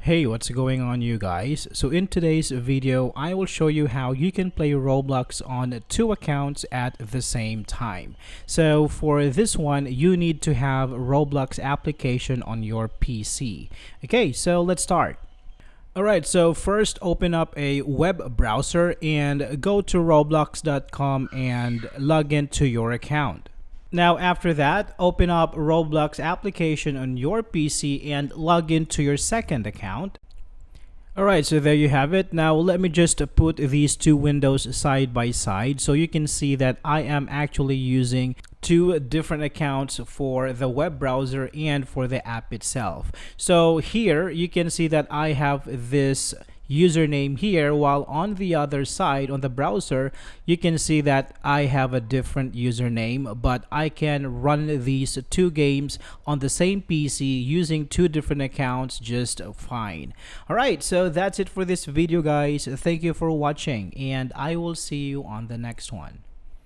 Hey, what's going on you guys? So in today's video, I will show you how you can play Roblox on two accounts at the same time. So for this one, you need to have Roblox application on your PC. Okay, so let's start. Alright, so first open up a web browser and go to roblox.com and log into your account. Now after that, open up Roblox application on your PC and log into your second account. Alright, so there you have it. Now let me just put these two windows side by side so you can see that I am actually using two different accounts for the web browser and for the app itself. So here you can see that I have this username here, while on the other side on the browser you can see that I have a different username, but I can run these two games on the same PC using two different accounts just fine. Alright, so that's it for this video guys. Thank you for watching and I will see you on the next one.